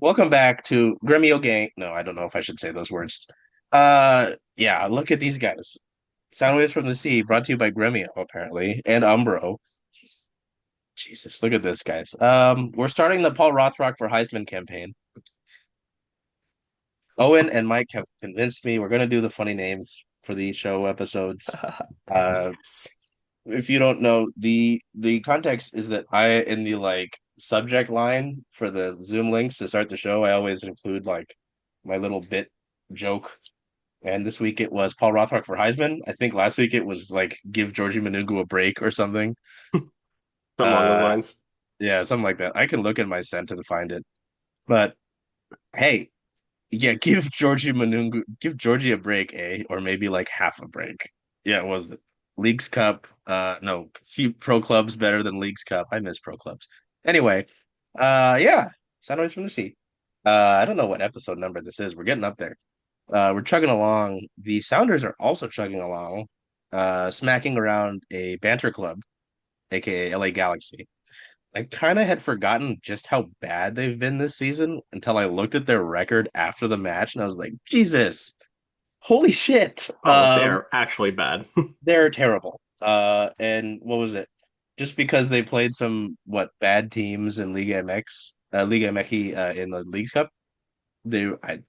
Welcome back to Gremio Gang. No, I don't know if I should say those words. Yeah, look at these guys. Soundwaves from the Sea, brought to you by Gremio, apparently, and Umbro. Jesus, look at this, guys. We're starting the Paul Rothrock for Heisman campaign. Owen and Mike have convinced me we're gonna do the funny names for the show episodes. Uh, Yes. if you don't know, the context is that I in the subject line for the Zoom links to start the show, I always include like my little bit joke. And this week it was Paul Rothrock for Heisman. I think last week it was like give Georgie Manungu a break or something. Something along those Uh lines. yeah, something like that. I can look in my sent to find it. But hey, yeah, give Georgie a break, or maybe like half a break. Yeah, it was it Leagues Cup. No, few pro clubs better than Leagues Cup. I miss pro clubs. Anyway, yeah, Soundwaves from the Sea. I don't know what episode number this is. We're getting up there. We're chugging along. The Sounders are also chugging along, smacking around a banter club, aka LA Galaxy. I kind of had forgotten just how bad they've been this season until I looked at their record after the match and I was like, Jesus, holy shit. Oh, they're actually bad. They're terrible. And what was it? Just because they played some bad teams in Liga MX, Liga MX in the Leagues Cup, I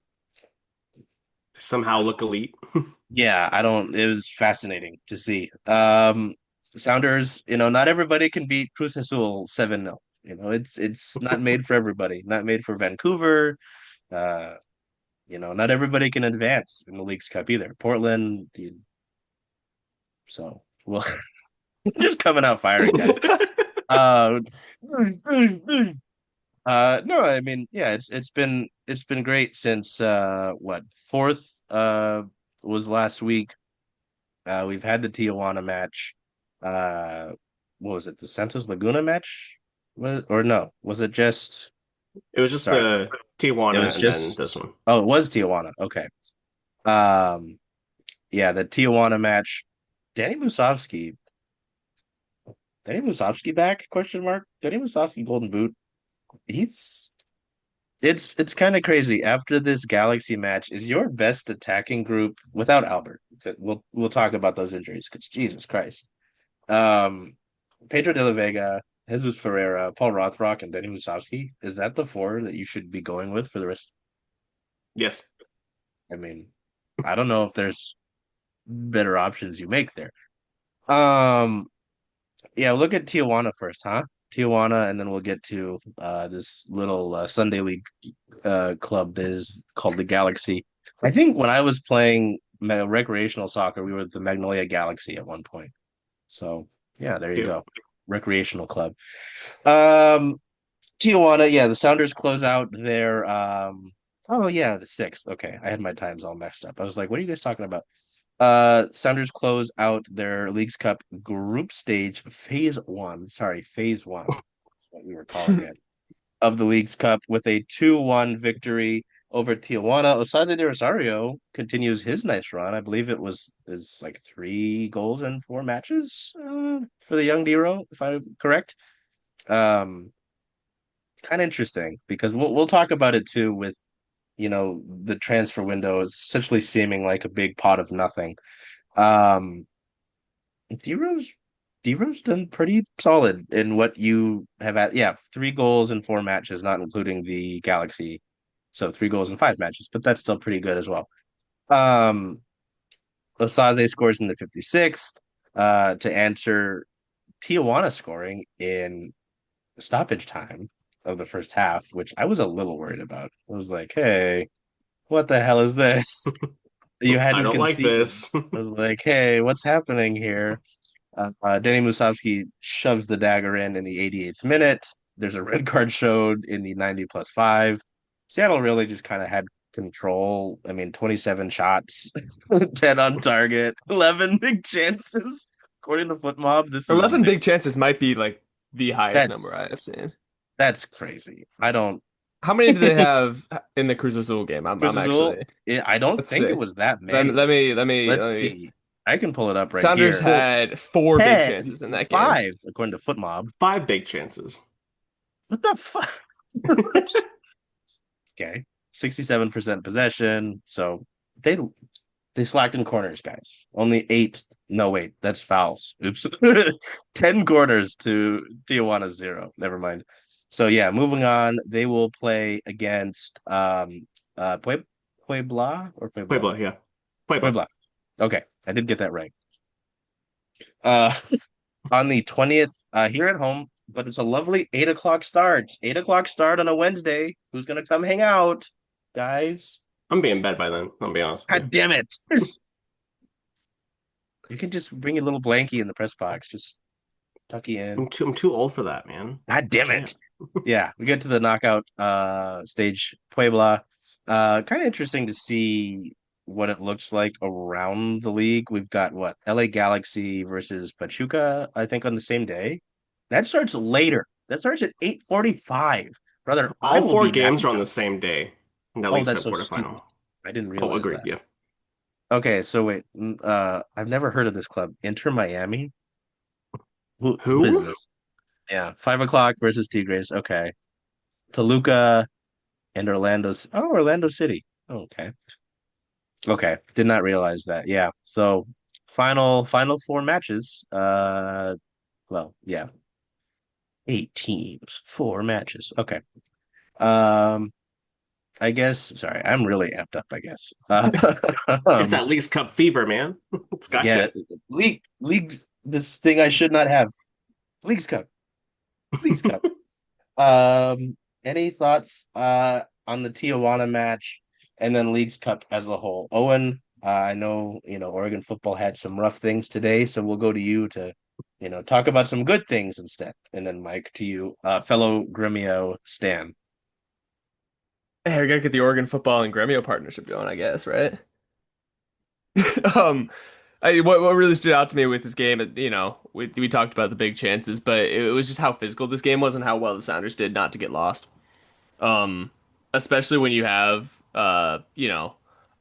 Somehow look elite. yeah, I don't. It was fascinating to see. Sounders, not everybody can beat Cruz Azul 7-0. It's not made for everybody. Not made for Vancouver. Uh, not everybody can advance in the League's Cup either. Portland, so well, just coming out firing, guys. Uh, no, I mean, yeah, it's been great since fourth was last week. We've had the Tijuana match. Uh, what was it? The Santos Laguna match? Or no? Was it just? It was just Sorry, it Tijuana was and then just. this one. Oh, it was Tijuana. Okay. Um, yeah, the Tijuana match. Danny Musovsky. Danny Musovsky back? Question mark. Danny Musovsky Golden Boot. He's. It's kind of crazy. After this Galaxy match, is your best attacking group without Albert? We'll talk about those injuries because Jesus Christ. Um, Pedro de la Vega, Jesus Ferreira, Paul Rothrock, and Denny Musovsky. Is that the four that you should be going with for the rest? Yes. I mean, I don't know if there's better options you make there. Um, yeah, look at Tijuana first, huh? Tijuana, and then we'll get to this little Sunday League club is called the Galaxy. I think when I was playing recreational soccer, we were the Magnolia Galaxy at one point. So yeah, there you Two. go. Recreational club. Um, Tijuana, yeah, the Sounders close out their oh yeah, the sixth. Okay. I had my times all messed up. I was like, what are you guys talking about? Sounders close out their Leagues Cup group stage phase one. Sorry, phase one. That's what we were calling it. Of the Leagues Cup with a 2-1 victory over Tijuana. Osaze de Rosario continues his nice run. I believe it was is like 3 goals in 4 matches for the young Dero, if I'm correct. Um, Kind of interesting because we'll talk about it too with the transfer window essentially seeming like a big pot of nothing. Um, Dero's Dero's done pretty solid in what you have at, yeah, 3 goals in 4 matches, not including the Galaxy. So 3 goals in 5 matches, but that's still pretty good as well. Um, Osaze scores in the 56th to answer Tijuana scoring in stoppage time of the first half, which I was a little worried about. I was like, hey, what the hell is this? You I hadn't don't like conceded. this. I was like, hey, what's happening here? Danny Musovsky shoves the dagger in the 88th minute. There's a red card showed in the 90 plus 5. Seattle really just kind of had control. I mean, 27 shots, 10 on target, 11 big chances. According to Foot Mob, this is 11 big chances might be like the highest number that's I have seen. that's crazy. I don't. How many do they have in the Cruz Azul game? I'm Cruz Azul, actually, I don't let's think it see. was that Let me, let many. me, let me, Let's let me. see. I can pull it up right Sounders here. had four big 10, chances in that game. 5, according to Foot Mob. Five big chances. What the fuck? Okay. 67% possession. So they they slacked in corners, guys. Only eight. No, wait, that's fouls. Oops. 10 corners to Tijuana 0. Never mind. So yeah, moving on. They will play against Puebla or Puebla? Puebla, yeah. Puebla. Puebla. Okay, I did get that right. Uh on the 20th, here at home, but it's a lovely 8 o'clock start. 8 o'clock start on a Wednesday. Who's gonna come hang out, guys? I'm being bed by then, I'll be honest with God damn it. You can just bring a little blankie in the press box. Just tuck you you. in. I'm too old for that, man. God I damn can't. it. Yeah, we get to the knockout stage, Puebla. Kind of interesting to see what it looks like around the league. We've got what? LA Galaxy versus Pachuca, I think on the same day. That starts later. That starts at 8:45. Brother, I All will four be back games in are on time. the same day in the Oh, League that's Cup so stupid. quarterfinal. I didn't Oh, realize agreed, that. yeah. Okay, so wait. I've never heard of this club. Inter Miami? Who is Who? this? Yeah, 5 o'clock versus Tigres. Okay. Toluca and Orlando. Oh, Orlando City. Okay. Okay. Did not realize that. Yeah. So final four matches. Well, yeah. 8 teams, 4 matches. Okay. Um, I guess sorry, I'm really amped up, I guess. It's Um, at least Cup fever, man. It's got yeah, you. league this thing I should not have. League's Cup. League's Cup. Any thoughts on the Tijuana match and then League's Cup as a whole? Owen, I know Oregon football had some rough things today, so we'll go to you to talk about some good things instead. And then Mike to you, fellow Gremio Stan. Hey, we gotta get the Oregon football and Gremio partnership going, I guess, right? Um, what really stood out to me with this game, we talked about the big chances, but it was just how physical this game was and how well the Sounders did not to get lost. Um, Especially when you have a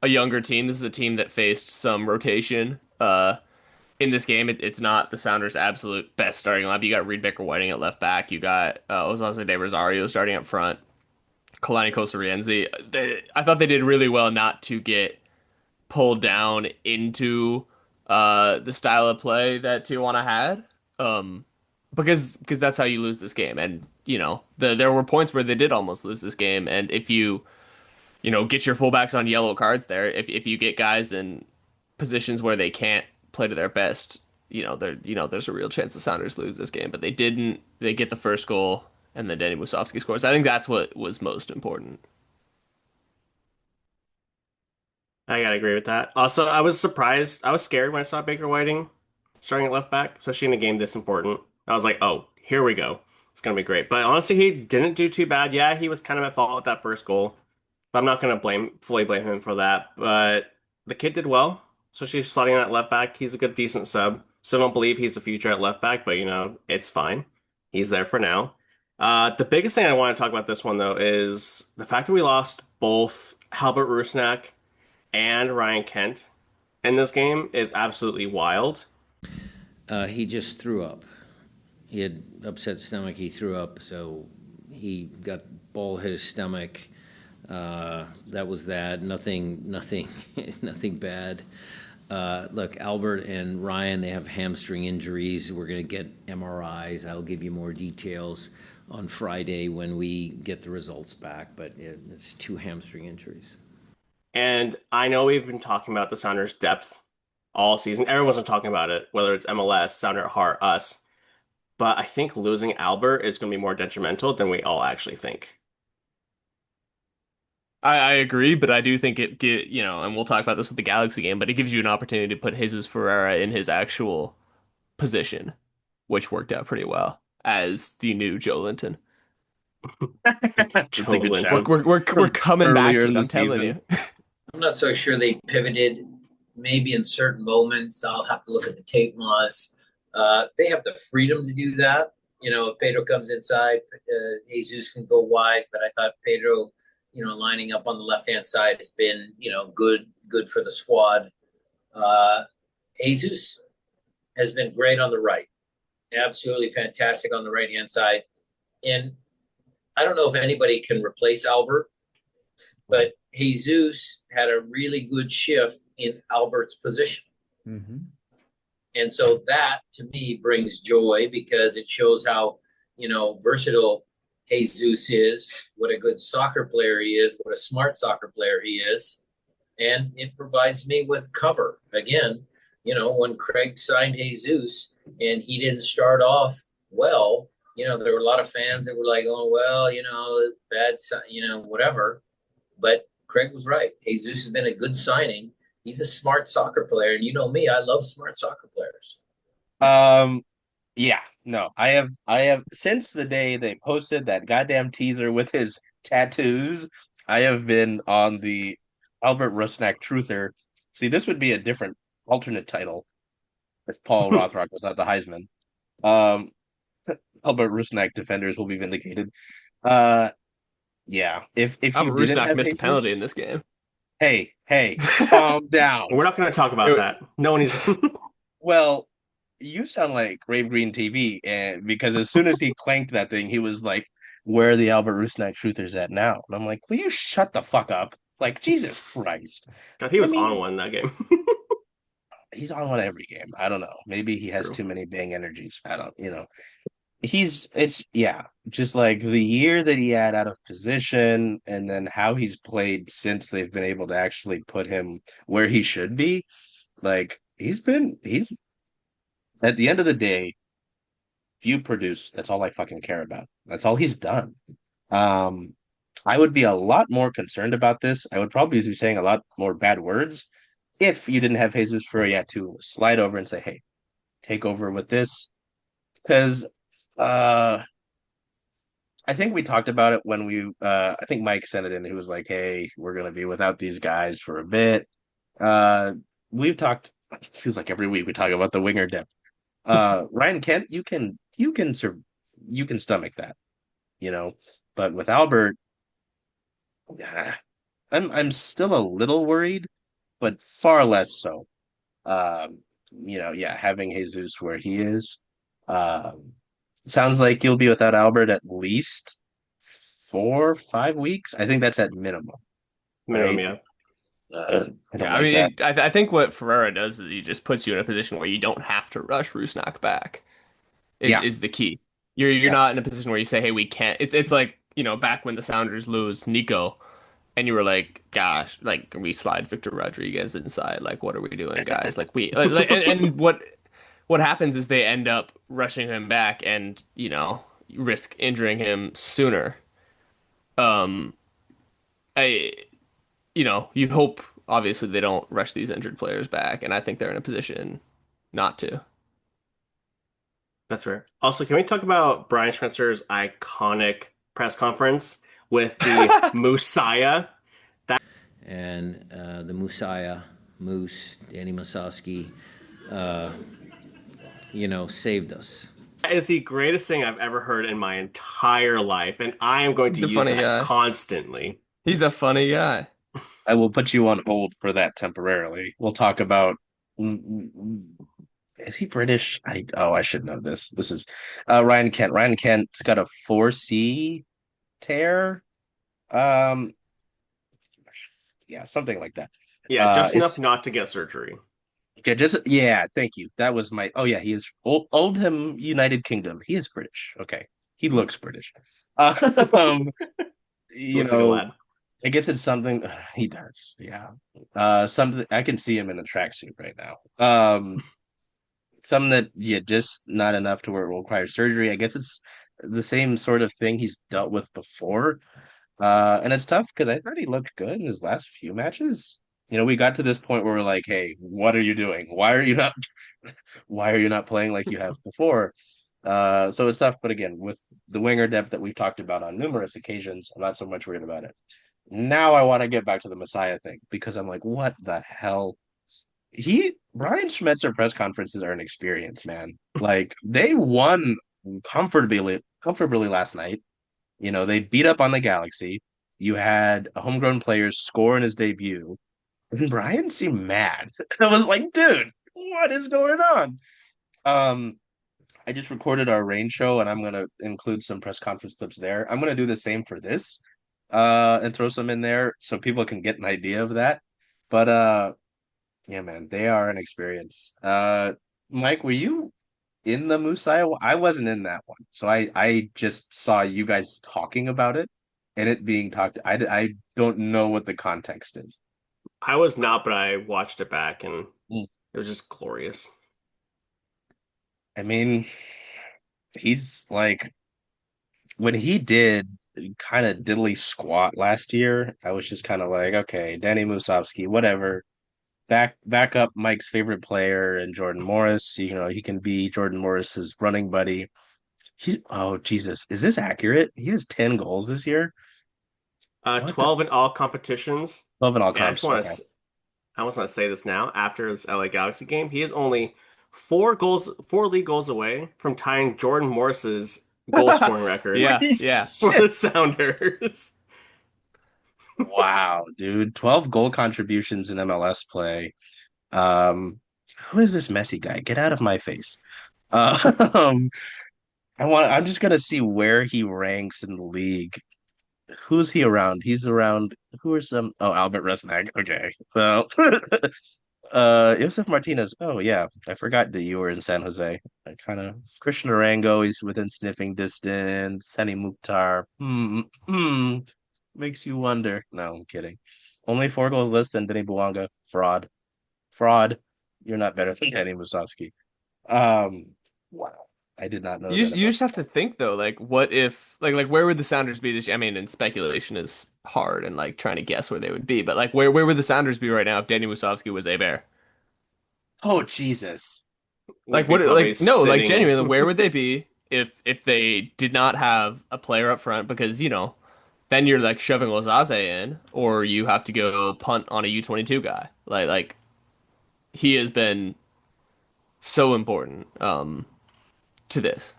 younger team. This is a team that faced some rotation. In this game, it's not the Sounders' absolute best starting lineup. You got Reed Baker Whiting at left back. You got Osase de Rosario starting up front. Kalani Kosarienzi. I thought they did really well not to get pulled down into the style of play that Tijuana had. Because that's how you lose this game. And there were points where they did almost lose this game. And if you get your fullbacks on yellow cards there, if you get guys in positions where they can't play to their best, there's a real chance the Sounders lose this game. But they didn't. They get the first goal, and then Denny Musovsky scores. I think that's what was most important. I gotta agree with that. Also, I was surprised. I was scared when I saw Baker Whiting starting at left back, especially in a game this important. I was like, oh, here we go. It's gonna be great. But honestly, he didn't do too bad. Yeah, he was kind of at fault with that first goal, but I'm not gonna fully blame him for that. But the kid did well, especially slotting in at left back. He's a good, decent sub. Still don't believe he's the future at left back, but it's fine. He's there for now. The biggest thing I want to talk about this one though is the fact that we lost both Halbert Rusnak and Ryan Kent in this game is absolutely wild. He just threw up. He had upset stomach. He threw up, so he got ball hit his stomach. That was that. Nothing, nothing bad. Look, Albert and Ryan, they have hamstring injuries. We're going to get MRIs. I'll give you more details on Friday when we get the results back, but it's 2 hamstring injuries. And I know we've been talking about the Sounders' depth all season. Everyone's been talking about it, whether it's MLS, Sounder at Heart, us. But I think losing Albert is going to be more detrimental than we all actually think. I agree, but I do think and we'll talk about this with the Galaxy game, but it gives you an opportunity to put Jesus Ferreira in his actual position, which worked out pretty well as the new Joe Linton. It's a Joe good We're shout Linton. we're we're, we're from coming back, earlier in kid. the I'm telling season. you. I'm not so sure they pivoted. Maybe in certain moments, I'll have to look at the tape mods. They have the freedom to do that. If Pedro comes inside, Jesus can go wide. But I thought Pedro, lining up on the left hand side has been, good for the squad. Jesus has been great on the right, absolutely fantastic on the right hand side. And I don't know if anybody can replace Albert. but Jesus had a really good shift in Albert's position. Mm-hmm. And so that to me brings joy because it shows how, versatile Jesus is, what a good soccer player he is, what a smart soccer player he is. And it provides me with cover. Again, when Craig signed Jesus and he didn't start off well, there were a lot of fans that were like, oh, well, bad, whatever. But Craig was right. Jesus has been a good signing. He's a smart soccer player. And you know me, I love smart soccer players. Yeah, no, I have since the day they posted that goddamn teaser with his tattoos, I have been on the Albert Rusnak truther. See, this would be a different alternate title if Paul Rothrock was not the Heisman. Um, Albert Rusnak defenders will be vindicated. Uh, yeah, if you Albert didn't Rusnak have missed a penalty in Jesus, this game. hey, calm down. We're not going to talk about that. No one is. Well, you sound like Rave Green TV, and because as soon as he clanked that thing, he was like, "Where are the Albert Rusnak truthers at now?" And I'm like, "Will you shut the fuck up?" Like, Jesus Christ. God, he I was mean, on one that game. he's on one every game. I don't know. Maybe he has True. too many bang energies. I don't, it's yeah, just like the year that he had out of position and then how he's played since they've been able to actually put him where he should be. Like he's at the end of the day, if you produce, that's all I fucking care about. That's all he's done. Um, I would be a lot more concerned about this. I would probably be saying a lot more bad words if you didn't have Jesus Ferreira to slide over and say, "Hey, take over with this." Because uh, I think we talked about it when I think Mike sent it in. He was like, "Hey, we're gonna be without these guys for a bit." Uh, we've talked. It feels like every week we talk about the winger depth. Ryan Kent, you can stomach that, you know. But with Albert, ah, I'm still a little worried, but far less so. Um, yeah, having Jesus where he is. Sounds like you'll be without Albert at least 4, 5 weeks. I think that's at minimum, Minimum, right? yeah. I don't Yeah, I like that. mean, I think what Ferreira does is he just puts you in a position where you don't have to rush Rusnak back. Is Yeah, is the key. You're yeah. not in a position where you say, "Hey, we can't." It's like back when the Sounders lose Nico, and you were like, "Gosh, like we slide Victor Rodriguez inside. Like, what are we doing, guys? Like we and what happens is they end up rushing him back and risk injuring him sooner. Um, I you hope obviously they don't rush these injured players back, and I think they're in a position not to. That's fair. Also, can we talk about Brian Schmetzer's iconic press conference with the Messiah? And the Messiah, Moose, Danny Masowski, uh, saved us. That is the greatest thing I've ever heard in my entire life, and I am going to He's a use funny that guy. constantly. He's a funny guy. I will put you on hold for that temporarily. We'll talk about. Is he British? I should know this. This is Ryan Kent. Ryan Kent's got a 4C tear. Um, yeah, something like that. Yeah, just enough It's not to get surgery. yeah, just yeah. Thank you. That was my. Oh yeah, he is Oldham, United Kingdom. He is British. Okay, he looks British. Um, you Looks like a know, lad. I guess it's something he does. Yeah. Something I can see him in a tracksuit right now. Something that yeah, just not enough to where it will require surgery. I guess it's the same sort of thing he's dealt with before. And it's tough because I thought he looked good in his last few matches. We got to this point where we're like, "Hey, what are you doing? Why are you not playing like you have before?" So it's tough, but again, with the winger depth that we've talked about on numerous occasions, I'm not so much worried about it. Now I want to get back to the Messiah thing because I'm like, what the hell? Brian Schmetzer press conferences are an experience, man. Like they won comfortably last night. They beat up on the Galaxy. You had a homegrown player score in his debut. And Brian seemed mad. I was like, dude, what is going on? Um, I just recorded our rain show and I'm gonna include some press conference clips there. I'm gonna do the same for this. and throw some in there so people can get an idea of that. But yeah, man, they are an experience. Mike, were you in the Musai? I wasn't in that one, so I just saw you guys talking about it and it being talked. I don't know what the context is. I was not, but I watched it back and Mm. it was just glorious. I mean, he's like when he did kind of diddly squat last year. I was just kind of like, okay, Danny Musovsky, whatever. Back up Mike's favorite player and Jordan Morris. You know, he can be Jordan Morris's running buddy. He's oh Jesus, is this accurate? He has 10 goals this year. What the 12 in all competitions. 12 in all And comps? Okay. I just want to say this now. After this LA Galaxy game, he is only 4 goals, 4 league goals away from tying Jordan Morris's goal scoring record Yeah, Holy yeah. for shit. the Sounders. Wow, dude. 12 goal contributions in MLS play. Um, who is this messy guy? Get out of my face. Um, I'm just gonna see where he ranks in the league. Who's he around? He's around who are some Albert Resnick. Okay. Well Josef Martinez. Oh yeah. I forgot that you were in San Jose. I kind of Christian Arango, he's within sniffing distance. Sani Mukhtar. Makes you wonder. No, I'm kidding. Only 4 goals less than Denny Bouanga. Fraud. Fraud. You're not better than Danny Musovsky. Um, wow. I did not know that You about. just have to think though, like what if like where would the Sounders be this year? I mean, and speculation is hard and like trying to guess where they would be, but like where would the Sounders be right now if Danny Musovsky was a Bear? Oh Jesus. Would Like be what probably like no, like sitting. genuinely, where would they be if they did not have a player up front? Because, then you're like shoving Lazaze in, or you have to go punt on a U22 guy. Like he has been so important to this.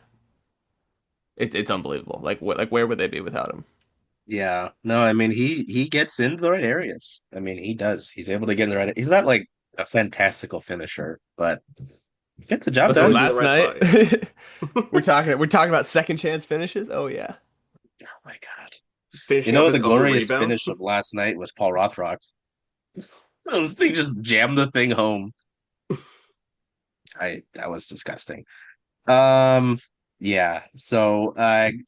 It's unbelievable. Like where would they be without him? Yeah. No, I mean he gets into the right areas. I mean he does. He's able to get in the right. He's not like a fantastical finisher, but gets the job Listen, Always in done. the last right night spot, yeah. we're talking about second chance finishes. Oh yeah. Oh my God. You Finishing know off what the his own glorious rebound. finish of last night was Paul Rothrock. Those thing just jammed the thing home. I That was disgusting. Um, yeah. So,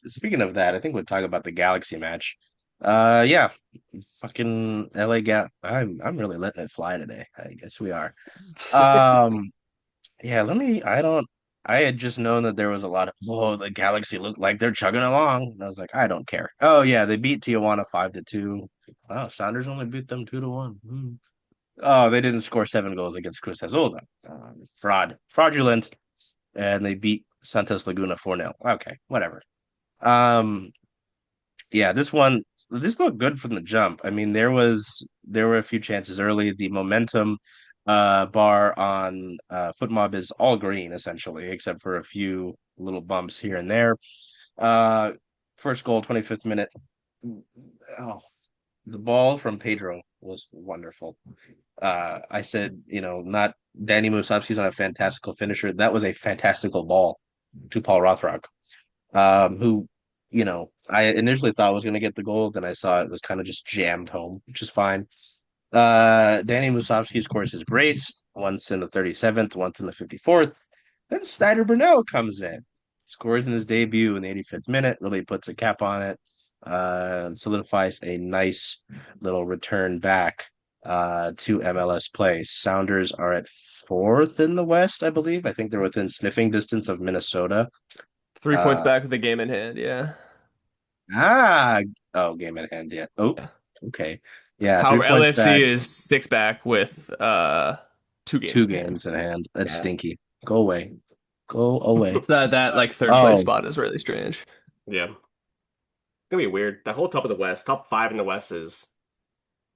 speaking of that, I think we'll talk about the Galaxy match. Yeah, fucking LA Gal. I'm really letting it fly today. I guess we are. Um, yeah. Let me. I don't. I had just known that there was a lot of. Oh, the Galaxy looked like they're chugging along. And I was like, I don't care. Oh yeah, they beat Tijuana 5-2. Wow, Sounders only beat them 2-1. Hmm. Oh, they didn't score 7 goals against Cruz Azul though. Fraudulent, and they beat Santos Laguna 4-0. Okay, whatever. Um, yeah, this looked good from the jump. I mean, there were a few chances early. The momentum bar on Footmob is all green essentially, except for a few little bumps here and there. Uh, First goal, 25th minute. Oh, the ball from Pedro was wonderful. I said, not Danny Musovski's not a fantastical finisher. That was a fantastical ball to Paul Rothrock, who, I initially thought was going to get the goal. Then I saw it was kind of just jammed home, which is fine. Danny Musovski scores his brace once in the 37th, once in the 54th. Then Snyder Burnell comes in, scores in his debut in the 85th minute, really puts a cap on it, solidifies a nice little return back to MLS play. Sounders are at fourth in the West, I believe. I think they're within sniffing distance of Minnesota. 3 points Uh, back with the game in hand. Yeah. ah, oh, game at hand. Yeah. Oh, okay. Yeah, three However, points LAFC back, is six back with 2 games two in hand. games in hand. That's Yeah. stinky. Go away. Go away. So that like third place Oh, spot is really strange. Yeah. It's gonna be weird. The whole top of the West, top 5 in the West is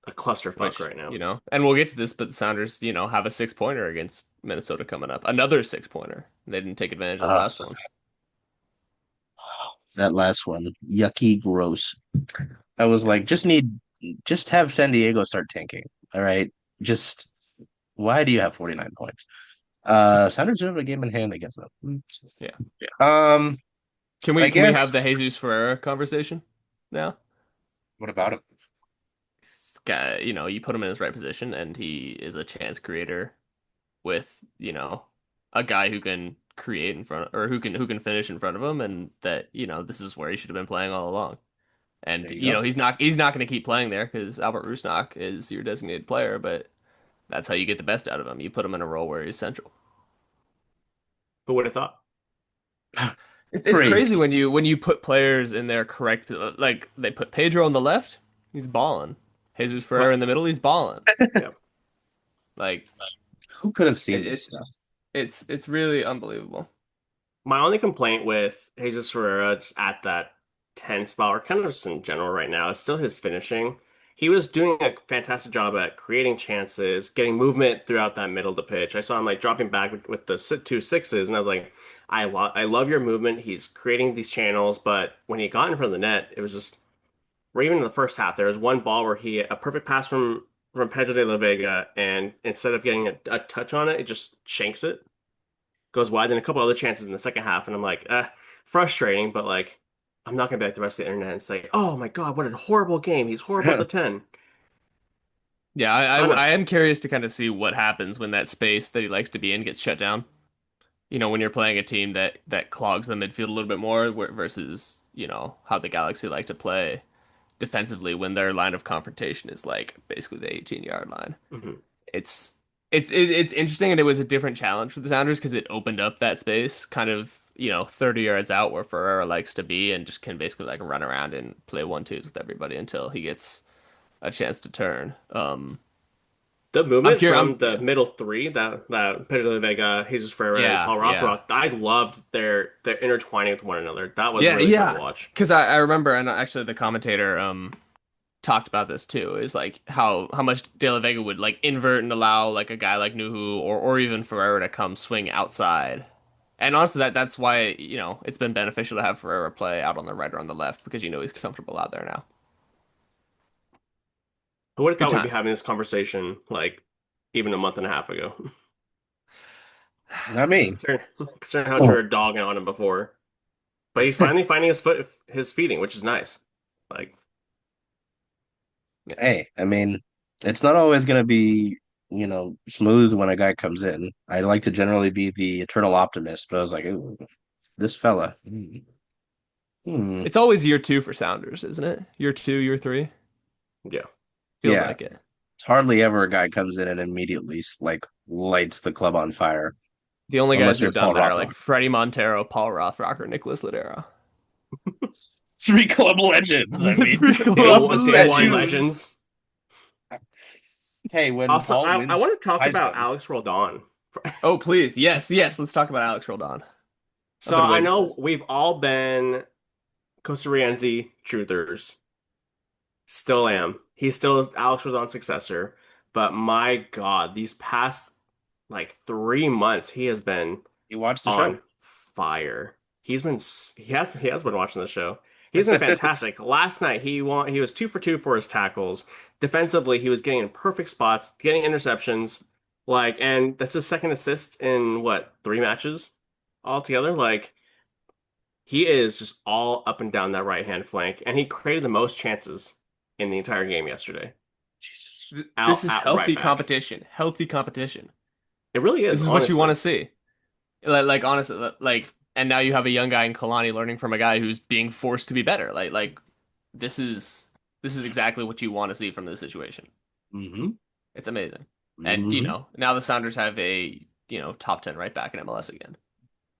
a clusterfuck Which, right now. and we'll get to this, but the Sounders, have a 6 pointer against Minnesota coming up. Another 6 pointer. They didn't take advantage of the uh, last one. that last one. Yucky, gross. I was like, just have San Diego start tanking. All right. Just why do you have 49 points? Sounders do have a game in hand against them. Yeah. Um, Can I we have the guess Jesus Ferreira conversation now? What about him? Guy, you put him in his right position, and he is a chance creator with, a guy who can create in front or who can finish in front of him, and that, this is where he should have been playing all along. And There you go. he's not going to keep playing there because Albert Rusnak is your designated player, but that's how you get the best out of him. You put him in a role where he's central. Who would have thought? It's crazy Crazy. when you put players in their correct, like they put Pedro on the left, he's balling. Jesus Ferreira But in the middle, he's balling. yeah, Like Who could have seen it, this it stuff? it's really unbelievable. my only complaint with Jesus Ferreira just at that 10 spot, or kind of just in general right now, is still his finishing. He was doing a fantastic job at creating chances, getting movement throughout that middle of the pitch. I saw him like dropping back with the two sixes, and I was like, I love your movement. He's creating these channels, but when he got in front of the net, it was just, or even in the first half, there was one ball where he a perfect pass from Pedro de la Vega, and instead of getting a touch on it, it just shanks it, goes wide, and a couple other chances in the second half, and I'm like, frustrating, but like, I'm not gonna be like the rest of the internet and say, oh my God, what a horrible game. He's horrible at the 10. Yeah, I don't know. I am curious to kind of see what happens when that space that he likes to be in gets shut down. When you're playing a team that clogs the midfield a little bit more versus, how the Galaxy like to play defensively when their line of confrontation is like basically the 18-yard line. Mhm. It's it's interesting, and it was a different challenge for the Sounders because it opened up that space kind of, 30 yards out where Ferreira likes to be and just can basically like run around and play 1-2s with everybody until he gets a chance to turn. The I'm movement curious. from the middle three, that Pedro de la Vega, Jesus Ferreira, and Yeah, Paul yeah. Rothrock, I loved their intertwining with one another. That was Yeah, really fun to yeah. watch. Because I remember, and actually the commentator talked about this too, is like how much De La Vega would like invert and allow like a guy like Nuhu or even Ferreira to come swing outside. And honestly, that's why, it's been beneficial to have Ferreira play out on the right or on the left because he's comfortable out there now. Who would have Good thought we'd be times. having this conversation like even a month and a half ago? Not me. Considering how much we were dogging on him before. But he's finally finding his feeding, which is nice. Like, Hey, I mean, it's not always going to be, smooth when a guy comes in. I like to generally be the eternal optimist, but I was like, ooh, this fella. Hmm. It's always year two for Sounders, isn't it? Year two, year three. yeah. Feels Yeah, like it. it's hardly ever a guy comes in and immediately like lights the club on fire, The only guys unless who you're have done Paul that are like Rothrock. Freddie Montero, Paul Rothrock, or Nicholas Ladera. Three club legends. I mean, Three they club almost had A1 legends. shoes. legends. Hey, when Also, Paul I wins want to talk about Heisman, Alex Roldan. Oh, please. Yes, yes. Let's talk about Alex Roldan. I've So been I waiting for know this. we've all been Costa Riense truthers. Still am. He's still Alex Roldan's successor. But my God, these past like 3 months, he has been he watched the show. on fire. He has been watching the show. He's been fantastic. Last night he was 2 for 2 for his tackles. Defensively, he was getting in perfect spots, getting interceptions. Like, and that's his second assist in what, 3 matches altogether? Like, he is just all up and down that right hand flank, and he created the most chances in the entire game yesterday. Jesus. This Out is at right healthy back. competition. Healthy competition. It really This is, is what you want honestly. to see. Like honestly, and now you have a young guy in Kalani learning from a guy who's being forced to be better. This is this is exactly what you want to see from this situation. Hmm. It's amazing. And Hmm. now the Sounders have a, top 10 right back in MLS again.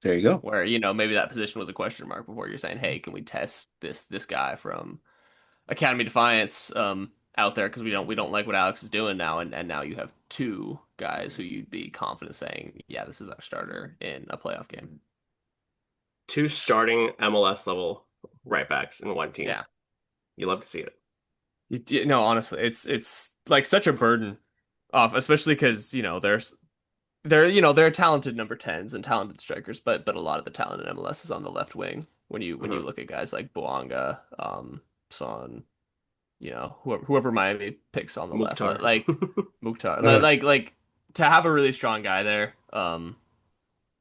There you go. Where, maybe that position was a question mark before you're saying, "Hey, can we test this guy from Academy Defiance out there because we don't like what Alex is doing now, and now you have two guys who you'd be confident saying, yeah, this is our starter in a playoff game." Two starting MLS level right backs in one team. Yeah. You love to see it. No, honestly, it's like such a burden off, especially because, they're talented number 10s and talented strikers, but a lot of the talent in MLS is on the left wing when you Mhm. look at guys like Boanga, Son, whoever Miami picks on the left, Mukhtar. like Mukhtar, Uh, like to have a really strong guy there,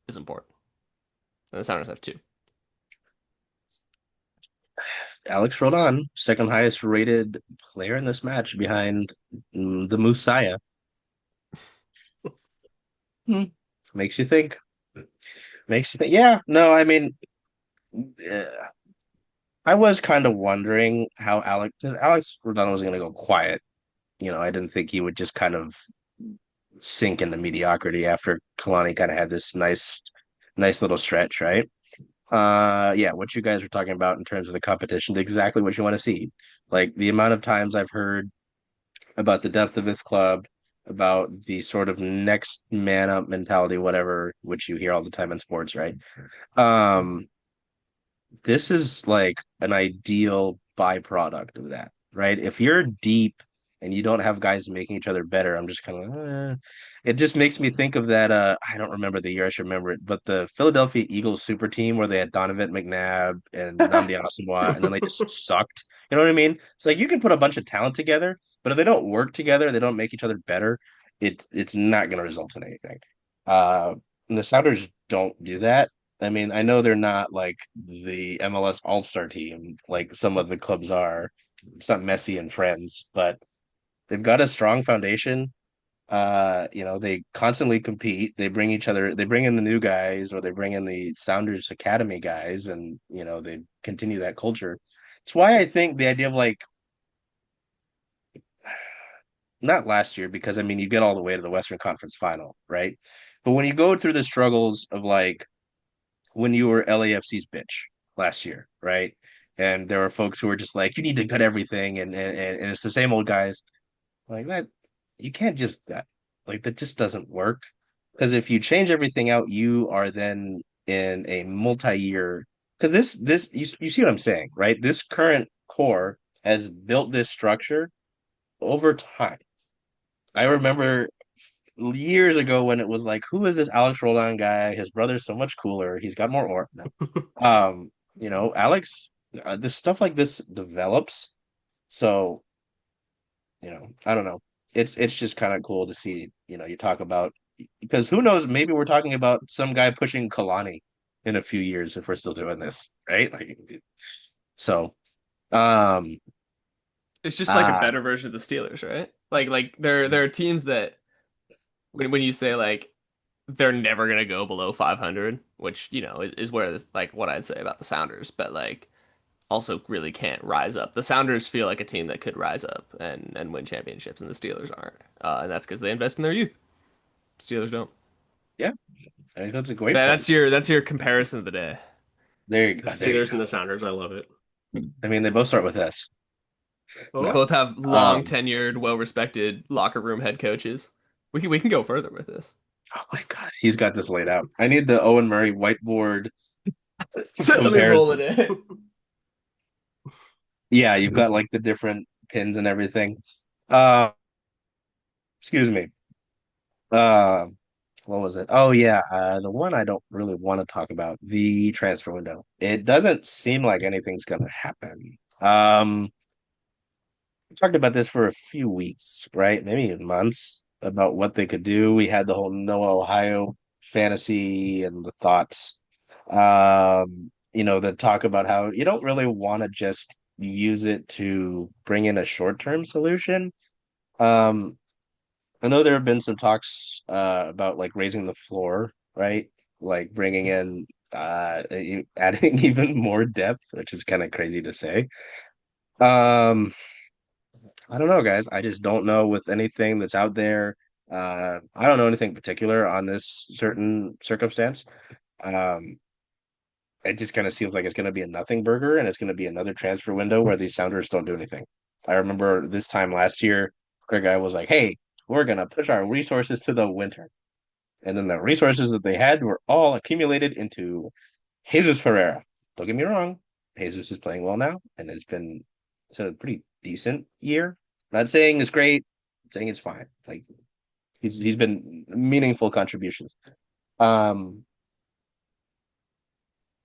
is important. And the Sounders have two. Alex Rodon, second highest rated player in this match behind the Messiah. Hmm. Makes you think. Makes you think. Yeah, no, I mean, uh, I was kind of wondering how Alex Rodon was going to go quiet. I didn't think he would just kind of sink into mediocrity after Kalani kind of had this nice little stretch, right? Yeah, what you guys were talking about in terms of the competition, exactly what you want to see. Like the amount of times I've heard about the depth of this club, about the sort of next man up mentality, whatever, which you hear all the time in sports, right? Um, this is like an ideal byproduct of that, right? If you're deep and you don't have guys making each other better, I'm just kind of it just makes me think of that I don't remember the year, I should remember it, but the Philadelphia Eagles super team where they had Donovan McNabb and Nnamdi Asomugha and then they just sucked. You know what I mean? It's like you can put a bunch of talent together, but if they don't work together, they don't make each other better, it's not going to result in anything. Uh and the Sounders don't do that. I mean, I know they're not like the MLS All-Star team like some of the clubs are. It's not Messi and friends, but they've got a strong foundation. They constantly compete. They bring in the new guys or they bring in the Sounders Academy guys and, they continue that culture. It's why I think the idea of like not last year, because I mean you get all the way to the Western Conference final, right? But when you go through the struggles of like when you were LAFC's bitch last year, right? And there were folks who were just like, you need to cut everything, and it's the same old guys like that. You can't just that like that just doesn't work because if you change everything out, you are then in a multi-year because you see what I'm saying, right? This current core has built this structure over time. I remember years ago when it was like, who is this Alex Roldan guy? His brother's so much cooler. He's got more or no. Alex, this stuff like this develops. So, I don't know. It's just kind of cool to see, you talk about because who knows, maybe we're talking about some guy pushing Kalani in a few years if we're still doing this, right? Like so um It's just like a uh better version of the Steelers, right? Like there are teams that when you say like they're never gonna go below 500, which is where this like what I'd say about the Sounders, but like also really can't rise up. The Sounders feel like a team that could rise up and win championships, and the Steelers aren't, and that's because they invest in their youth. Steelers don't. yeah, I think that's a great point. That's your comparison of the day. The There you Steelers go. and the Sounders. I love it. I mean, they both start with S. No. Oh, Both have long Um, tenured, well respected locker room head coaches. We can go further with this. oh my God, he's got this laid out. I need the Owen Murray whiteboard Let me roll it comparison. in. Yeah, you've got like the different pins and everything. Uh, excuse me. Uh, what was it? Oh yeah, the one I don't really want to talk about, the transfer window. It doesn't seem like anything's gonna happen. We talked about this for a few weeks, right? Maybe even months about what they could do. We had the whole Noah Ohio fantasy and the thoughts. The talk about how you don't really want to just use it to bring in a short-term solution. Um, I know there have been some talks about like raising the floor, right? Like bringing in adding even more depth, which is kind of crazy to say. Um, I don't know, guys. I just don't know with anything that's out there. I don't know anything particular on this certain circumstance. Um, it just kind of seems like it's going to be a nothing burger and it's going to be another transfer window where these Sounders don't do anything. I remember this time last year, Craig guy was like, "Hey, we're going to push our resources to the winter," and then the resources that they had were all accumulated into Jesus Ferreira. Don't get me wrong, Jesus is playing well now, and it's a pretty decent year. Not saying it's great, saying it's fine. Like he's been meaningful contributions. Um,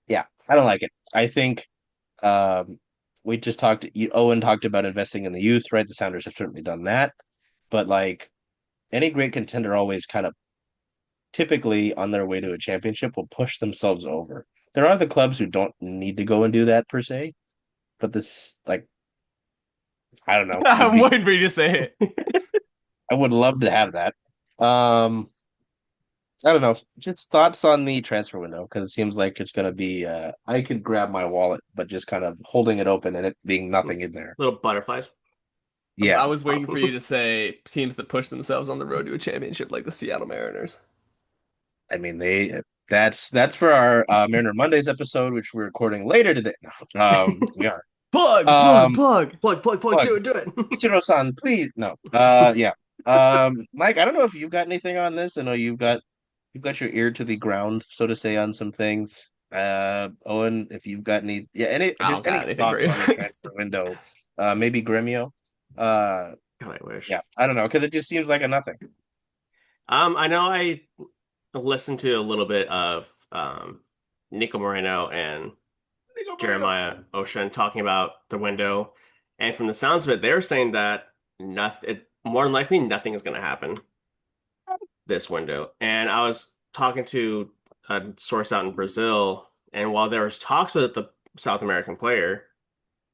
yeah, I don't like it. I think we just talked. Owen talked about investing in the youth, right? The Sounders have certainly done that, but like any great contender, always kind of typically on their way to a championship will push themselves over. There are the clubs who don't need to go and do that per se, but this like I don't know would I'm be waiting for you to say it. I would love to have that. Um, I don't know. Just thoughts on the transfer window because it seems like it's gonna be. I could grab my wallet, but just kind of holding it open and it being nothing in there. Little butterflies. Yeah, I was waiting for you to say teams that push themselves on the road to a championship like the Seattle Mariners. I mean they. That's for our Mariner Mondays episode, which we're recording later today. No, we are. Plug, plug, Um, plug. Plug, Plug. do it. Ichiro-san, please. No. Yeah. Mike, I don't know if you've got anything on this. I know you've got your ear to the ground, so to say, on some things. Owen, if you've got I just don't got any anything for thoughts you. on the transfer window. Maybe Gremio. Uh, God, I wish. yeah, I don't know, because it just seems like a nothing. I know I listened to a little bit of Nico Moreno and Nico Moreno. Jeremiah Ocean talking about the window, and from the sounds of it, they're saying that more than likely nothing is going to happen this window. And I was talking to a source out in Brazil, and while there was talks with the South American player,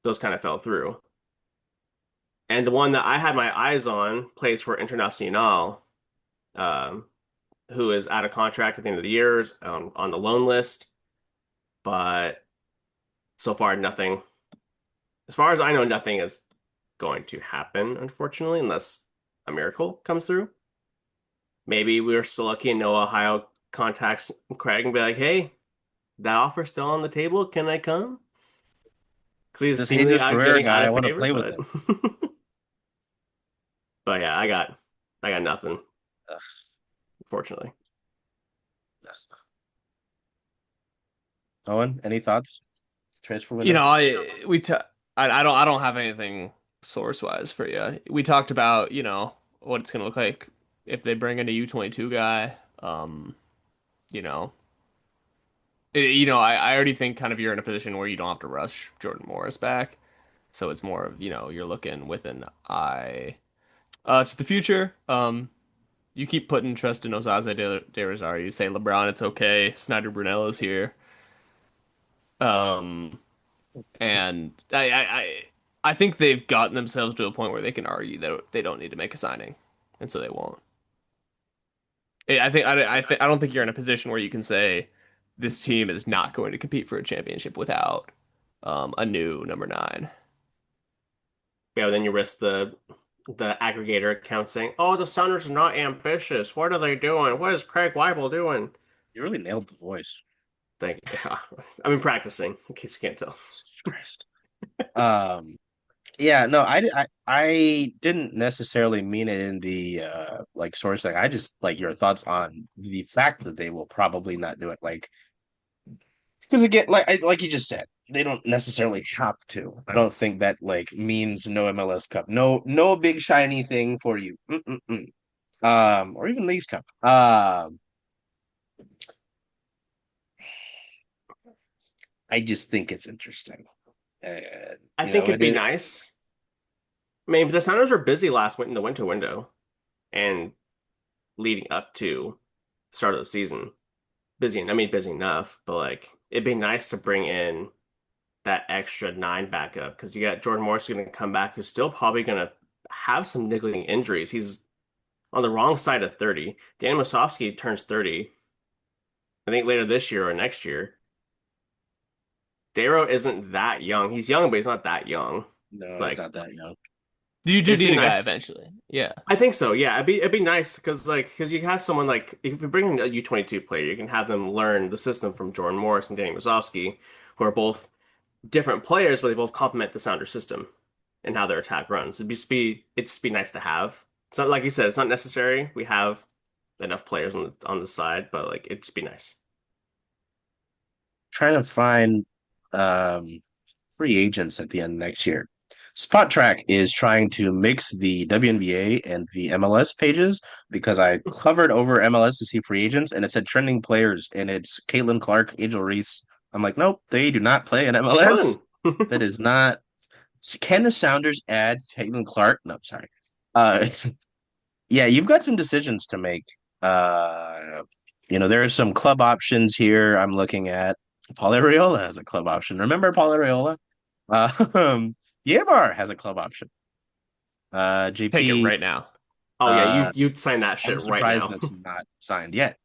those kind of fell through. And the one that I had my eyes on plays for Internacional, um, who is out of contract at the end of the year, on the loan list. But so far, nothing. As far as I know, nothing is going to happen, unfortunately, unless a miracle comes through. Maybe we're still lucky and Noah Ohio contacts Craig and be like, "Hey, that offer's still on the table. Can I come?" Because he's This seemingly Jesus Ferreira getting out guy, I of want to favor, play with but him. but yeah, I got nothing, Ugh, unfortunately. ugh. Owen, any thoughts? Transfer You window? know, I don't have anything source wise for you. We talked about, what it's gonna look like if they bring in a U22 guy. You know, I already think kind of you're in a position where you don't have to rush Jordan Morris back. So it's more of, you're looking with an eye to the future. You keep putting trust in Osaze de Rosario. You say LeBron, it's okay. Snyder Brunell is here. Um, and I think they've gotten themselves to a point where they can argue that they don't need to make a signing, and so they won't. I don't think you're in a position where you can say this team is not going to compete for a championship without a new number nine. Yeah, then you risk the aggregator account saying, "Oh, the Sounders are not ambitious. What are they doing? What is Craig Weibel doing?" You really nailed the voice. Thank you. I've been practicing, in case you can't tell. Jesus Christ. Um, Yeah, no, I didn't necessarily mean it in the like source thing. I just like your thoughts on the fact that they will probably not do it. Like, because again, like you just said, they don't necessarily have to. I don't think that like means no MLS Cup, no big shiny thing for you. Mm-mm-mm. Or even Leagues Cup. I just think it's interesting. And I think it'd it be is. nice. I mean, the Sounders were busy in the winter window and leading up to the start of the season. Busy enough, but like it'd be nice to bring in that extra nine backup because you got Jordan Morris going to come back, who's still probably going to have some niggling injuries. He's on the wrong side of 30. Dan Musovsky turns 30, I think later this year or next year. Darrow isn't that young. He's young, but he's not that young. No, he's Like, not that young. You it'd do just be need a guy nice. eventually. Yeah. I think so. Yeah, it'd be nice because you have someone like if you bring in a U22 player, you can have them learn the system from Jordan Morris and Danny Musovsky, who are both different players, but they both complement the Sounder system and how their attack runs. It'd just be nice to have. It's not like you said, it's not necessary. We have enough players on the side, but like it'd just be nice. Trying to find um free agents at the end of next year. Spot Track is trying to mix the WNBA and the MLS pages because I covered over MLS to see free agents and it said trending players and it's Caitlin Clark, Angel Reese. I'm like, nope, they do not play in MLS. Fun. That is not. Can the Sounders add Caitlin Clark? No, sorry. Uh, yeah, you've got some decisions to make. There are some club options here I'm looking at. Paul Arriola has a club option. Remember Paul Arriola? Um, Yamar has a club option. Take it JP, right now. Oh yeah, uh, you'd sign that I'm shit right surprised now. that's not signed yet.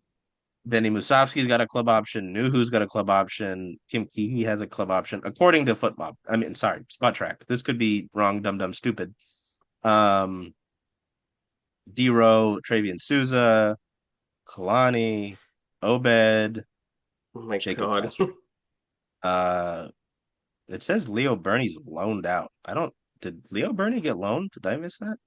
Benny Musovski's got a club option. Nuhu's got a club option. Tim Keehee has a club option. According to Footmob, I mean, sorry, Spot Track. This could be wrong, dumb, dumb, stupid. Um, Dero, Travian Souza, Kalani, Obed, Oh my Jacob God. Castro. Uh, it says Leo Burney's loaned out. I don't. Did Leo Burney get loaned? Did I miss that?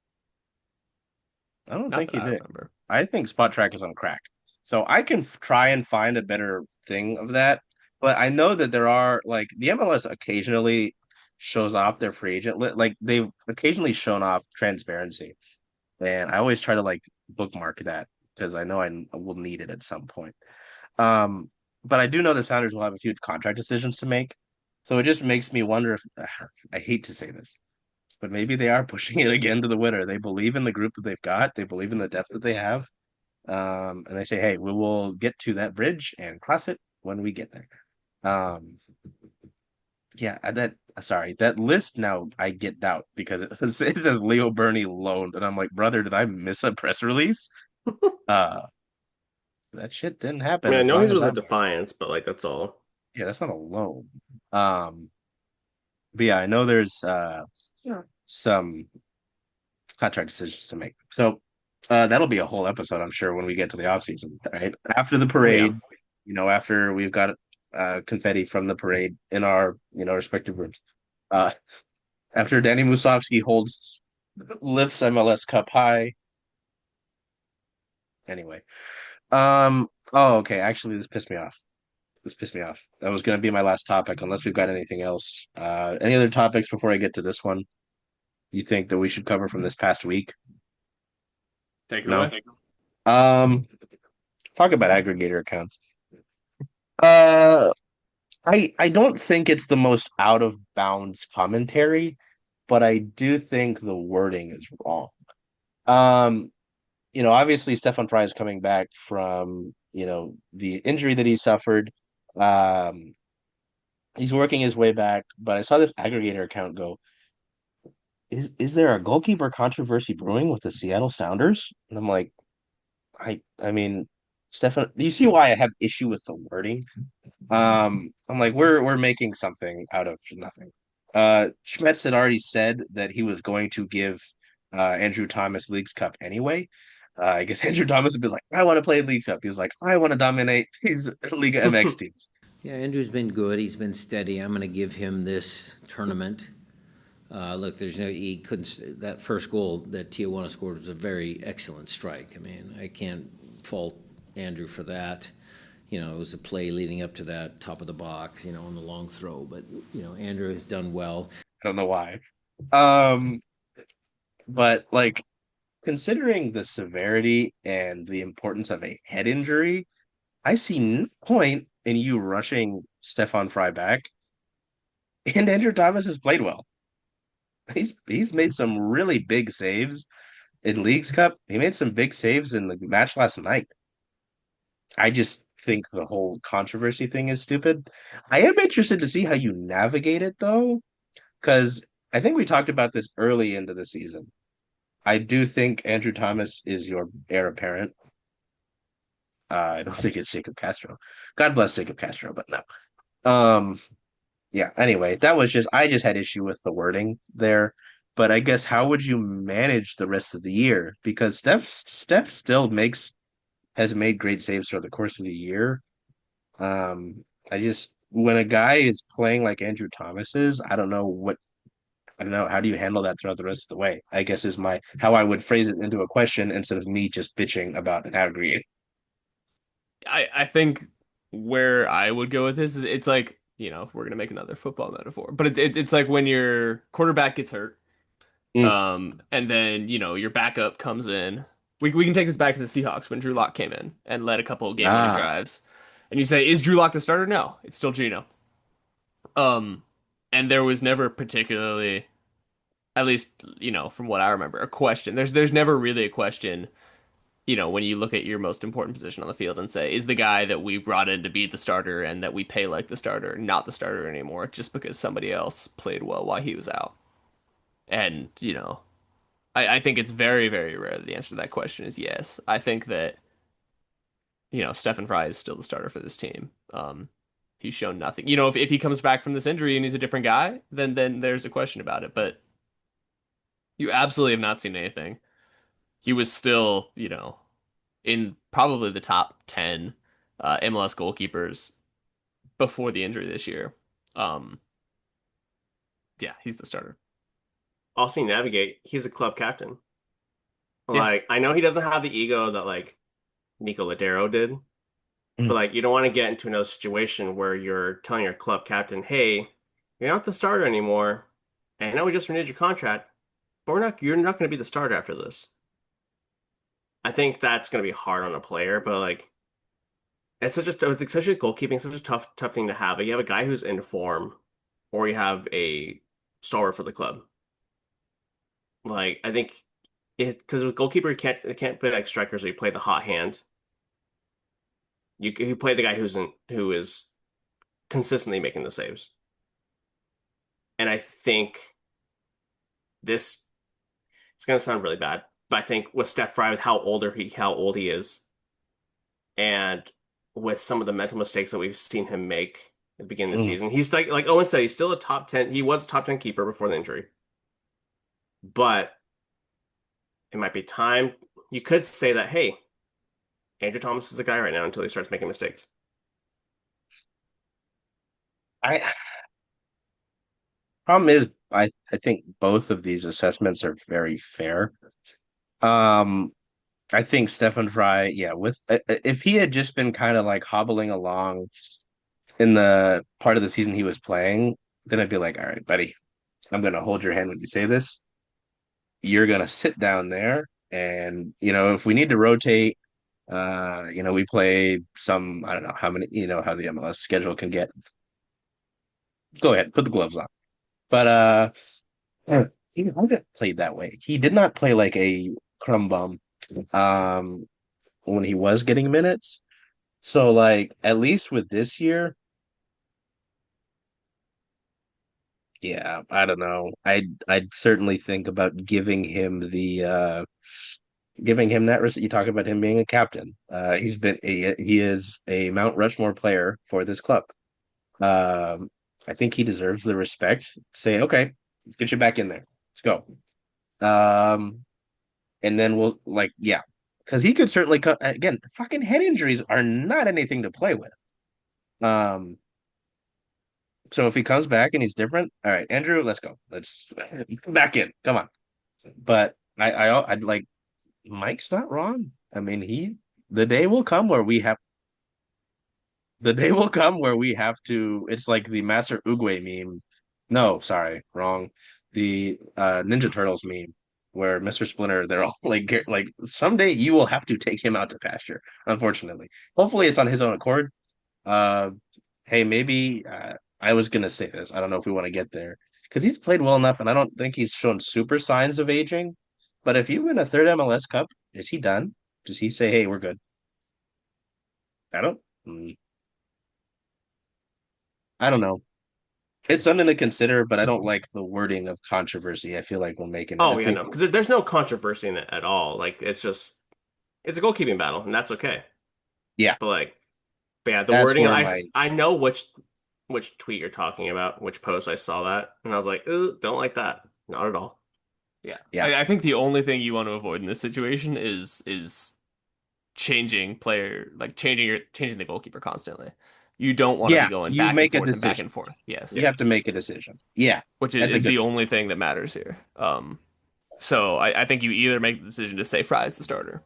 I don't Not think that he I did. remember. I think Spot Track is on crack. So I can try and find a better thing of that. But I know that there are like the MLS occasionally shows off their free agent like they've occasionally shown off transparency. And I always try to like bookmark that because I know I will need it at some point. Um, but I do know the Sounders will have a few contract decisions to make. So it just makes me wonder if I hate to say this, but maybe they are pushing it again to the winter. They believe in the group that they've got. They believe in the depth that they have. And they say, hey, we will get to that bridge and cross it when we get there. Um, yeah, that sorry, that list now I get doubt because it says Leo Burney loaned, and I'm like, brother, did I miss a press release? Uh, that shit didn't I happen mean, I as know long he's as with the I'm aware. Defiance, but like that's all. Yeah, that's not a loan. Um, but yeah, I know there's some contract decisions to make. So that'll be a whole episode, I'm sure, when we get to the off season, right? After the Oh yeah. parade, after we've got confetti from the parade in our, respective rooms. Uh, after Danny Musovsky lifts MLS Cup high. Anyway. Oh, okay. Actually, this pissed me off. This pissed me off. That was gonna be my last topic, unless we've got anything else. Any other topics before I get to this one you think that we should cover from this past week? Take it No? away. Um, talk about aggregator accounts. Uh, I don't think it's the most out of bounds commentary, but I do think the wording is wrong. Um, obviously Stefan Fry is coming back from, the injury that he suffered. Um, he's working his way back, but I saw this aggregator account go, is there a goalkeeper controversy brewing with the Seattle Sounders? And I'm like, I mean, Stefan, do you see why I have issue with the wording? I'm like, we're making something out of nothing. Schmetz had already said that he was going to give Andrew Thomas Leagues Cup anyway. I guess Andrew Thomas was like, I want to play Leagues Cup. He was like, I want to dominate these Liga MX teams. Yeah, Andrew's been good. He's been steady. I'm going to give him this tournament. Look, he couldn't. That first goal that Tijuana scored was a very excellent strike. I mean, I can't fault Andrew for that. It was a play leading up to that top of the box, on the long throw. But Andrew has done well. I don't know why. Um, but like considering the severity and the importance of a head injury, I see no point in you rushing Stefan Fry back. And Andrew Thomas has played well. He's made some really big saves in Leagues Cup. He made some big saves in the match last night. I just think the whole controversy thing is stupid. I am interested to see how you navigate it though, because I think we talked about this early into the season. I do think Andrew Thomas is your heir apparent. I don't think it's Jacob Castro. God bless Jacob Castro, but no. Um, yeah, anyway, I just had issue with the wording there. But I guess how would you manage the rest of the year? Because Steph still has made great saves for the course of the year. I just when a guy is playing like Andrew Thomas is, I don't know, how do you handle that throughout the rest of the way? I guess is my how I would phrase it into a question instead of me just bitching about an aggregate. I think where I would go with this is it's like, if we're gonna make another football metaphor, but it's like when your quarterback gets hurt, Mm. and then, your backup comes in. We can take this back to the Seahawks when Drew Lock came in and led a couple of game-winning Ah, drives. And you say, is Drew Lock the starter? No, it's still Gino. Um, and there was never particularly, at least, from what I remember, a question. There's never really a question, when you look at your most important position on the field and say, is the guy that we brought in to be the starter and that we pay like the starter, not the starter anymore, just because somebody else played well while he was out? And, I think it's very, very rare that the answer to that question is yes. I think that, Stephen Fry is still the starter for this team. He's shown nothing. If he comes back from this injury and he's a different guy, then there's a question about it. But you absolutely have not seen anything. He was still, in probably the top 10 MLS goalkeepers before the injury this year. Um, yeah, he's the starter. Also, navigate. He's a club captain. Yeah. Like, I know he doesn't have the ego that like Nico Ladero did, but Mm. like you don't want to get into another situation where you're telling your club captain, "Hey, you're not the starter anymore. And I know we just renewed your contract, but you're not going to be the starter after this." I think that's going to be hard on a player, but like it's especially goalkeeping, such a tough thing to have. Like, you have a guy who's in form, or you have a stalwart for the club. Like I think because with goalkeeper you can't play like strikers, or you play the hot hand. You play the guy who is consistently making the saves. And I think this it's gonna sound really bad, but I think with Steph Fry, with how old he is, and with some of the mental mistakes that we've seen him make at the beginning of the Mm. season, he's like Owen said, he's still a top 10. He was a top 10 keeper before the injury, but it might be time. You could say that, hey, Andrew Thomas is the guy right now until he starts making mistakes. I Problem is, I think both of these assessments are very fair. Um, I think Stefan Fry, yeah, with if he had just been kind of like hobbling along in the part of the season he was playing, then I'd be like, all right, buddy, I'm gonna hold your hand when you say this. You're gonna sit down there, and if we need to rotate, we play some, I don't know how many, how the MLS schedule can get. Go ahead, put the gloves on. But he hasn't played that way. He did not play like a crumb bum um when he was getting minutes. So like at least with this year, yeah, I don't know. I'd certainly think about giving him that you talk about him being a captain. He is a Mount Rushmore player for this club. Um I think he deserves the respect. Say, okay, let's get you back in there. Let's go. And then we'll like, yeah, because he could certainly come again. Fucking head injuries are not anything to play with. Um, so if he comes back and he's different, all right, Andrew, let's go. Let's back in. Come on. But I'd like Mike's not wrong. I mean, the day will come where we have the day will come where we have to. It's like the Master Oogway meme. No, sorry, wrong. The Ninja Turtles meme where Mr. Splinter, they're all like someday you will have to take him out to pasture. Unfortunately, hopefully it's on his own accord. Uh, hey, maybe I was gonna say this. I don't know if we want to get there because he's played well enough, and I don't think he's shown super signs of aging. But if you win a third MLS Cup, is he done? Does he say, "Hey, we're good"? I don't. mm, I don't know. It's something to consider, but I don't like the wording of controversy. I feel like we're making it. I Oh yeah, think, no, because there's no controversy in it at all. Like it's a goalkeeping battle, and that's okay. yeah, But yeah, the that's wording. where I know which tweet you're talking about, which post I saw that, and I was like, ooh, don't like that, not at all. Yeah. yeah, I think the only thing you want to avoid in this situation is changing the goalkeeper constantly. You don't want to be yeah. going You back and make a forth and back decision. and forth. Yes. You have to make a decision. Yeah, Which that's a is good the point. only thing that matters here. So I think you either make the decision to say Fry's the starter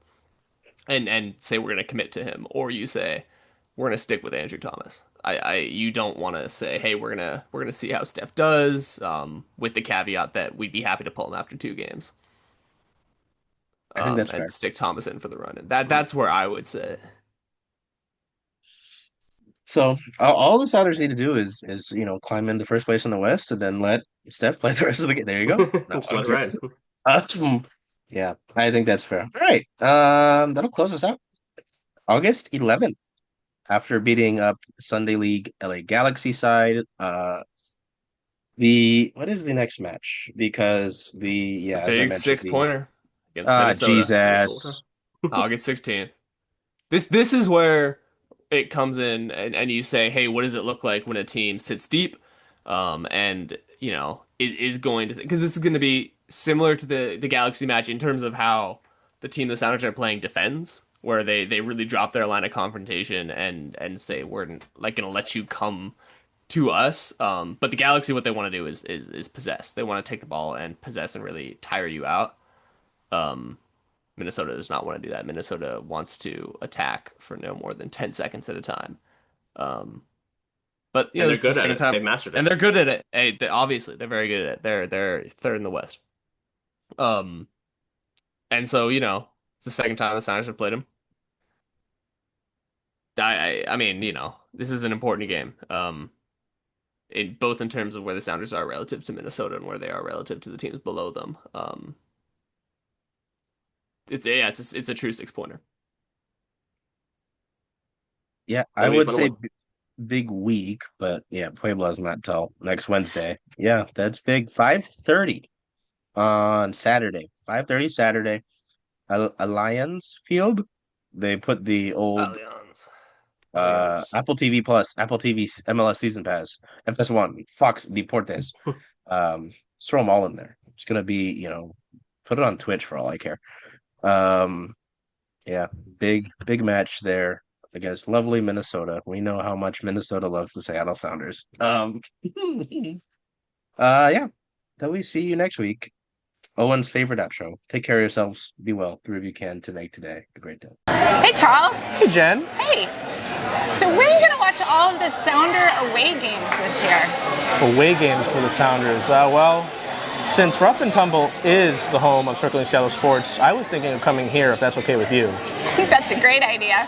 and say we're gonna commit to him, or you say we're gonna stick with Andrew Thomas. You don't want to say, hey, we're gonna see how Steph does, with the caveat that we'd be happy to pull him after 2 games, I think that's and fair. stick Thomas in for the run. And that's where I would say. So all the Sounders need to do is climb into first place in the West and then let Steph play the rest of the game. There you go. No, Just I'm let it kidding. ride. Yeah, I think that's fair. All right. That'll close us out. August 11th, after beating up Sunday League LA Galaxy side. The what is the next match? Because It's the as I big mentioned, six pointer against Minnesota, Minnesota. Jesus. August 16th. This is where it comes in, and you say, hey, what does it look like when a team sits deep, and it is going to, because this is going to be similar to the Galaxy match in terms of how the team the Sounders are playing defends, where they really drop their line of confrontation and say we're like going to let you come to us. But the Galaxy, what they want to do is possess. They want to take the ball and possess and really tire you out. Um, Minnesota does not want to do that. Minnesota wants to attack for no more than 10 seconds at a time. Um, but And they're this is the good at second it. time, They've mastered and it. they're good at it. Hey, obviously they're very good at it. They're third in the West. Um, and so it's the second time the Sounders have played them. I mean, this is an important game. In terms of where the Sounders are relative to Minnesota and where they are relative to the teams below them. It's a true 6 pointer. Yeah, I It'll be a would fun say one. big week, but yeah, Puebla's not till next Wednesday. Yeah, that's big. 5:30 on Saturday. 5:30 Saturday. Alliance Field. They put the old Allianz. Allianz. Apple TV Plus, Apple TV MLS Season Pass, FS1, Fox Deportes. Just throw them all in there. It's gonna be, put it on Twitch for all I care. Um, yeah, big match there against lovely Minnesota. We know how much Minnesota loves the Seattle Sounders. Yeah, till we see you next week. Owen's favorite outro. Take care of yourselves. Be well. Do whatever you can to make today a great day. Hey, Charles. Hey, Jen. Hey. So where are you going to watch all of the Sounder away games this year? Away games for the Sounders. Well, since Rough and Tumble is the home of Circling Seattle Sports, I was thinking of coming here if that's okay with you. I think that's a great idea.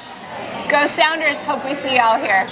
Go Sounders. Hope we see you all here.